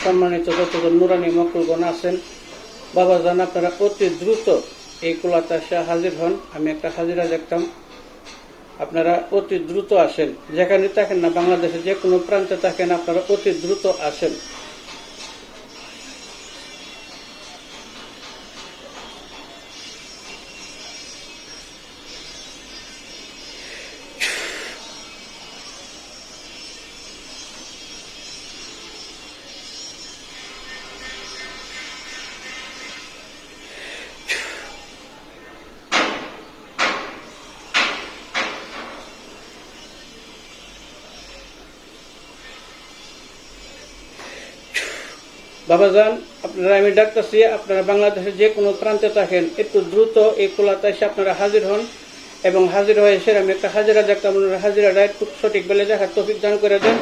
সম্মানিত যতজন নুরানি মক্কুলগণ আছেন, বাবাজান আপনারা অতি দ্রুত এই কুলাতে এসে হাজির হন। আমি একটা হাজিরা দেখতাম, আপনারা অতি দ্রুত আসেন। যেখানে থাকেন না, বাংলাদেশে যে কোনো প্রান্তে থাকেন, আপনারা অতি দ্রুত আসেন। বাবাজান আপনারা, আমি ডাকতেছি, আপনারা বাংলাদেশের যে কোনো প্রান্তে থাকেন, একটু দ্রুত এই কুলাতে এসে আপনারা হাজির হন। এবং হাজির হয়ে এসে আমি একটা হাজিরা দেখতাম, আপনারা হাজিরাটা একটু সঠিক বেলে দেখার তৌফিক দান করে দেন।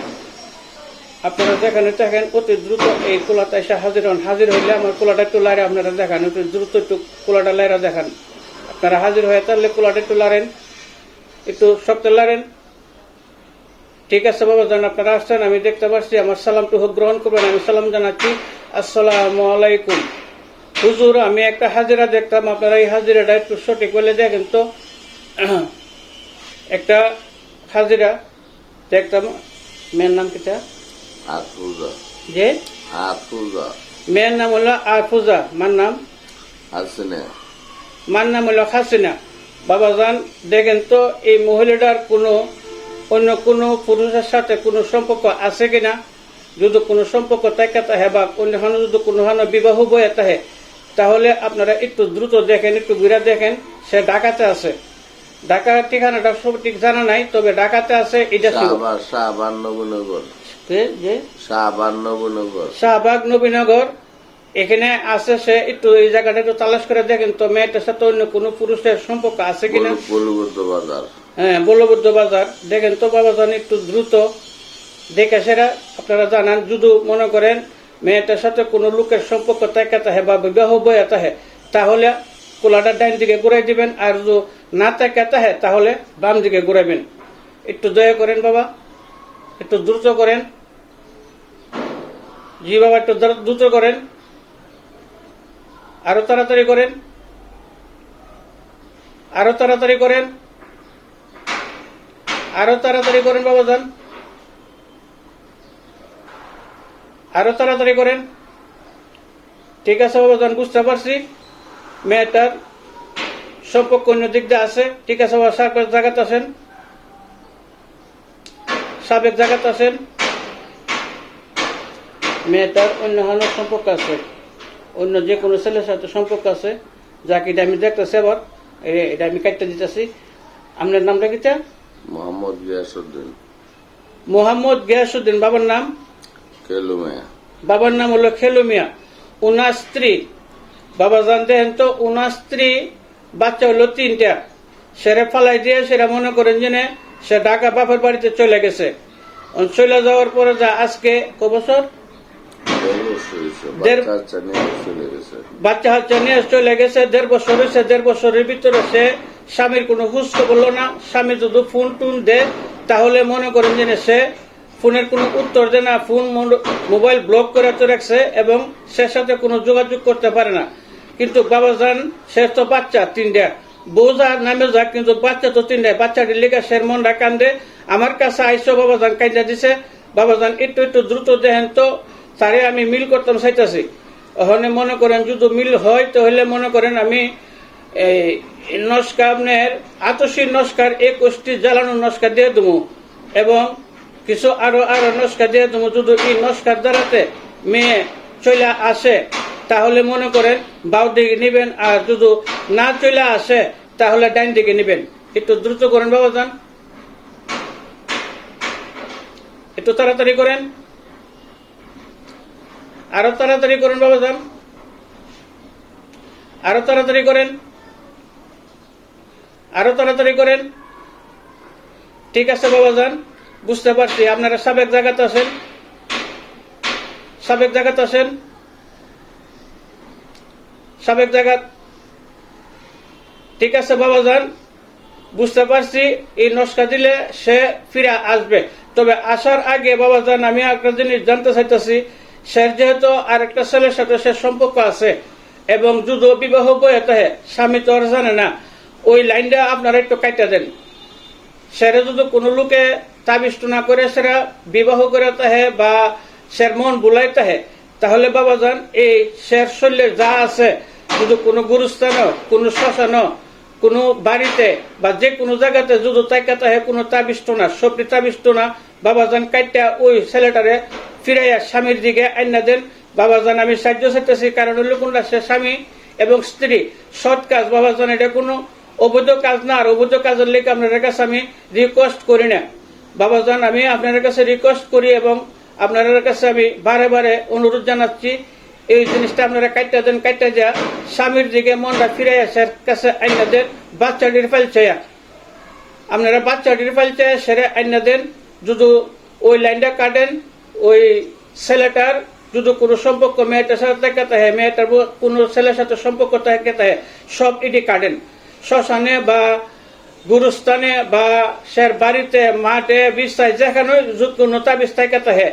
আপনারা যেখানে থাকেন অতি দ্রুত এই কুলাতে এসে হাজির হন। হাজির হইলে আমার কুলাটা একটু লাইরে আপনারা দেখান, একটু দ্রুত একটু কুলাটা লাইরা দেখান। আপনারা হাজির হয়ে তাহলে কুলাটা একটু লাড়েন, একটু শক্ত লাড়েন। ঠিক আছে বাবাজান, আপনারা আসছেন, আমি দেখতে পাচ্ছি। আমার সালামটুকু গ্রহণ করবেন। আমি সালাম জানাচ্ছি, আসসালামু আলাইকুম। হুজুর, আমি একটা হাজিরা দেখতাম, আপনারা এই হাজিরাটা একটু সঠিক বলে দেখেন তো। একটা হাজিরা দেখতাম, মেয়ের নাম কিটা? আফরোজা। যে আফরোজা। মেয়ের নাম হলো আফরোজা, মার নাম হাসিনা। মার নাম হলো হাসিনা। বাবাজান দেখেন তো, এই মহিলাটার কোনো অন্য কোনো পুরুষের সাথে কোনো সম্পর্ক আছে কিনা। যদি কোনো সম্পর্ক থাকে তাহে বা অন্য যদি কোনো বিবাহ বয়ে তাহে, তাহলে আপনারা একটু দ্রুত দেখেন, একটু ঘুরে দেখেন। সে ঢাকাতে আছে। ঢাকার ঠিকানাটা সব ঠিক জানা নাই, তবে ঢাকাতে আছে। এটা শাহবাগ নবীনগর। যে শাহবাগ নবীনগর, শাহবাগ নবীনগর এখানে আছে। সে একটু এই জায়গাটা একটু তালাশ করে দেখেন তো, মেয়েটার সাথে অন্য কোনো পুরুষের সম্পর্ক আছে কিনা। বলবুদ্ধ বাজার। হ্যাঁ, বলবুদ্ধ বাজার। দেখেন তো বাবাজান, একটু দ্রুত দেখে সেরা আপনারা জানান। যদি মনে করেন মেয়েটার সাথে কোনো লোকের সম্পর্ক থাকে তাহে বা বিবাহ বয়ে তাহে, তাহলে কোলাটা ডাইন দিকে ঘুরাই দিবেন। আর যদি না থাকে তাহে, তাহলে বাম দিকে ঘুরাইবেন। একটু দয়া করেন বাবা, একটু দ্রুত করেন। জি বাবা, একটু দ্রুত করেন, আরো তাড়াতাড়ি করেন, আরো তাড়াতাড়ি করেন, আরো তাড়াতাড়ি করেন বাবাজান, আরো তাড়াতাড়ি করেন। ঠিক আছে বাবাজান, বুঝতে পারছি মেয়েটার সম্পর্ক অন্য দিক দিয়ে আছে। ঠিক আছে বাবা, সাবেক জায়গাতে আসেন, সাবেক জায়গাতে আসেন। মেয়েটার অন্য সম্পর্ক আছে, অন্য যে কোনো ছেলের সাথে সম্পর্ক আছে, যাকে এটা আমি দেখতেছি। আবার এটা আমি কাটতে দিতেছি। আপনার নামটা কিটা? মোহাম্মদ গিয়াসউদ্দিন। মোহাম্মদ গিয়াসউদ্দিন। বাবার নাম? খেলু মিয়া। বাবার নাম হলো খেলু মিয়া। উনার স্ত্রী, বাবা জানতে হেন তো, উনার স্ত্রী বাচ্চা হলো 3টা। সেরে ফালাই দিয়ে সেটা মনে করেন যে সে ঢাকা বাপের বাড়িতে চলে গেছে। চলে যাওয়ার পরে যা আজকে ক বছর, বাচ্চা হাচ্চা নিয়ে চলে গেছে। 1.5 বছর হয়েছে। 1.5 বছরের ভিতরে সে স্বামীর কোনো হুঁশ বললো না। স্বামী যদি ফোন টুন দেয়, তাহলে মনে করেন যে সে ফোনের কোনো উত্তর দেয় না। ফোন মোবাইল ব্লক করে তো রাখছে এবং সে সাথে কোনো যোগাযোগ করতে পারে না। কিন্তু বাবাজান, সে তো বাচ্চা 3টা, বোঝা নামে যাক, কিন্তু বাচ্চা তো 3টা। বাচ্চাটির লেগে সে মনটা কান্দে। আমার কাছে আইসো বাবাজান, কান্দা দিছে। বাবাজান একটু একটু দ্রুত দেখেন তো, তারে আমি মিল করতাম চাইতেছি। ওখানে মনে করেন যদি মিল হয়, তাহলে মনে করেন আমি এই নস্কা, আপনার আতসী নস্কার 21টি জ্বালানো নস্কা দিয়ে দেবো এবং কিছু আরো নস্কা দিয়ে দেবো। যদি এই নস্কার দ্বারাতে মেয়ে চলে আসে, তাহলে মনে করেন বাউ দিকে নিবেন। আর যদি না চলে আসে, তাহলে ডাইন দিকে নিবেন। একটু দ্রুত করেন বাবাজান, একটু তাড়াতাড়ি করেন, আরো তাড়াতাড়ি করেন বাবাজান, আরো তাড়াতাড়ি করেন, আরো তাড়াতাড়ি করেন। ঠিক আছে বাবাজান, বুঝতে পারছি আপনারা সাবেক জায়গাতে আছেন, সাবেক জায়গাতে আছেন, সাবেক জায়গা। ঠিক আছে বাবাজান, বুঝতে পারছি। এই নস্কা দিলে সে ফিরে আসবে। তবে আসার আগে বাবাজান, আমি একটা জিনিস জানতে চাইতেছি, সে যেহেতু আরেকটা ছেলের সাথে সে সম্পর্ক আছে এবং যদি বিবাহ বয়ে থাকে স্বামী তো আর জানে না, ওই লাইনটা আপনারা একটু কাটা দেন। সেটা যদি কোনো লোকে তাবিষ্ট না করে সেটা বিবাহ করে তাহে বা সের মন বুলাই তাহে, তাহলে বাবাজান এই শের শরীরে যা আছে যদি কোনো গুরুস্থান, কোনো শ্মশান, কোনো বাড়িতে বা যে কোনো জায়গাতে যদি তাইকা তাহে কোনো তাবিষ্ট না, সবটি তাবিষ্ট না, বাবাজান কাইটা ওই ছেলেটারে ফিরাইয়া স্বামীর দিকে আইনা দেন। বাবাজান আমি সাহায্য চাইতেছি, কারণ হইল কোনটা সে স্বামী এবং স্ত্রী সৎ কাজ। বাবাজান এটা কোনো অবৈধ কাজ না, আর অবৈধ কাজের লেগে আপনাদের কাছে আমি রিকোয়েস্ট করি না। বাবাজান আমি আপনাদের কাছে রিকোয়েস্ট করি এবং আপনাদের কাছে আমি বারে বারে অনুরোধ জানাচ্ছি, এই জিনিসটা আপনারা কাইটা দেন। কাইটা যা স্বামীর দিকে মনটা ফিরে আসার কাছে আইনা দেন। বাচ্চাটির ফাইল চাইয়া আপনারা বাচ্চাটির ফাইল চাইয়া সেরে আইনা দেন। যদি ওই লাইনটা কাটেন, ওই ছেলেটার যদি কোনো সম্পর্ক মেয়েটার সাথে থাকে তাহে, মেয়েটার কোনো ছেলের সাথে সম্পর্ক থাকে তাহে, সব এটি কাটেন। শ্মশানে বা গুরুস্থানে বা সের বাড়িতে, মাঠে, বিস্তায়, যেখানে যদি কোনো তাবিজ থাকে তাহে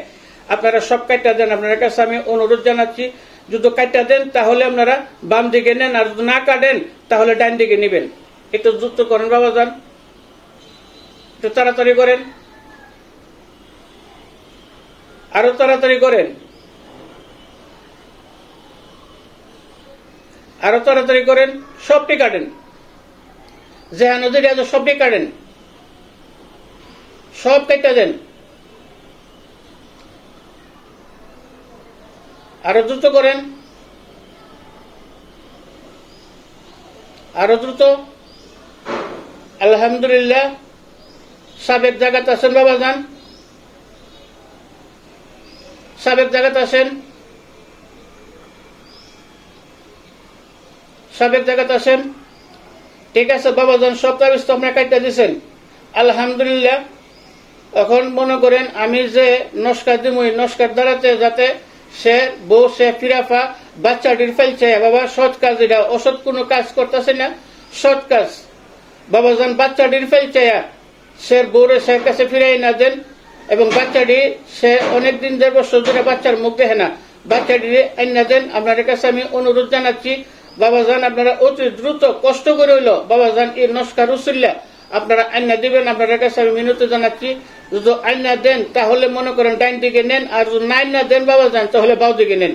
আপনারা সব কাইটা দেন। আপনার কাছে আমি অনুরোধ জানাচ্ছি, যদি কাইটা দেন তাহলে আপনারা বাম দিকে নেন, আর যদি না কাটেন তাহলে ডান দিকে নেবেন। একটু যুক্ত করেন বাবাজান, একটু তাড়াতাড়ি করেন, আরো তাড়াতাড়ি করেন, আরো তাড়াতাড়ি করেন। সবটি কাটেন, যেখানে যদি আছে সবটি কাটেন, সব কেটে দেন। আরো দ্রুত করেন, আরো দ্রুত। আলহামদুলিল্লাহ, সাবেক জায়গাতে আছেন বাবাজান, সাবেক জায়গাতে আছেন, সাবেক জায়গাতে আছেন। ঠিক আছে বাবাজান, সব তাবিজ তো আপনারা কাটতে দিচ্ছেন, আলহামদুলিল্লাহ। এখন মনে করেন আমি যে নস্কার দিব, নস্কার দ্বারাতে যাতে সে বউ সে ফিরাফা বাচ্চাটির ফেলছে। বাবা সৎ কাজ, এটা অসৎ কোনো কাজ করতেছে না, সৎ কাজ। বাবাজান বাচ্চাটির ফেলছে, সে বউরে সে কাছে ফিরাই না দেন এবং বাচ্চাটি সে অনেকদিন 1.5 বছর ধরে বাচ্চার মুখ দেখে না, বাচ্চাটি আইনা দেন। আপনাদের কাছে আমি অনুরোধ জানাচ্ছি বাবাজান, আপনারা অতি দ্রুত কষ্ট করে হইল বাবাজান এই নস্কার উসিল্লা আপনারা আইনা দিবেন। আপনাদের কাছে আমি মিনতি জানাচ্ছি, যদি আইনা দেন তাহলে মনে করেন ডাইন দিকে নেন, আর যদি না আইনা দেন বাবাজান তাহলে বাউ দিকে নেন।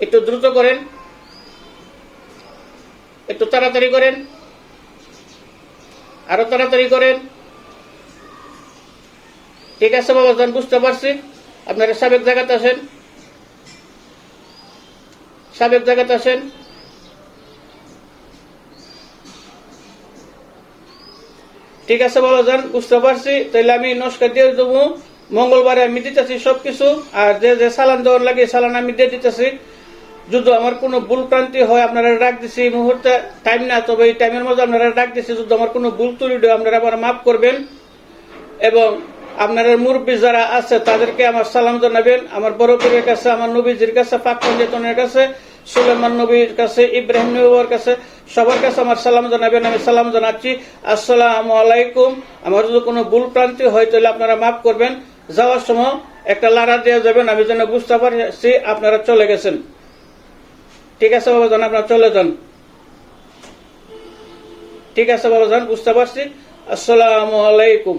একটু দ্রুত করেন, একটু তাড়াতাড়ি করেন, আরো তাড়াতাড়ি করেন। ঠিক আছে বাবাজান, বুঝতে পারছি। আপনারা সাবেক জায়গাতে আসেন, সাবেক জায়গাতে আসেন। ঠিক আছে বাবাজান, বুঝতে পারছি। তাহলে আমি নমস্কার দিয়ে দেবো, মঙ্গলবারে আমি দিতেছি সবকিছু, আর যে যে সালান দেওয়ার লাগে সালান আমি দিয়ে দিতেছি। যদি আমার কোনো ভুল ক্রান্তি হয় আপনারা ডাক দিছি, এই মুহূর্তে টাইম না, তবে এই টাইমের মধ্যে আপনারা ডাক দিছি। যদি আমার কোনো ভুল ত্রুটি হয় আপনারা আমার মাফ করবেন এবং আপনারা মুরব্বী যারা আছে তাদেরকে আমার সালাম জানাবেন। আমার বড় পীরের কাছে, আমার নবীজির কাছে, পাক পঞ্জেতনের কাছে, সুলেমান নবীর কাছে, ইব্রাহিম নবীর কাছে, সবার কাছে আমার সালাম জানাবেন। আমি সালাম জানাচ্ছি, আসসালামু আলাইকুম। আমার যদি কোনো ভুল ক্রান্তি হয় তাহলে আপনারা মাফ করবেন। যাওয়ার সময় একটা লাড়া দিয়ে যাবেন, আমি যেন বুঝতে পারছি আপনারা চলে গেছেন। ঠিক আছে বাবাজান, আপনারা চলে যান। ঠিক আছে বাবাজান, বুঝতে পারছি। আসসালামু আলাইকুম।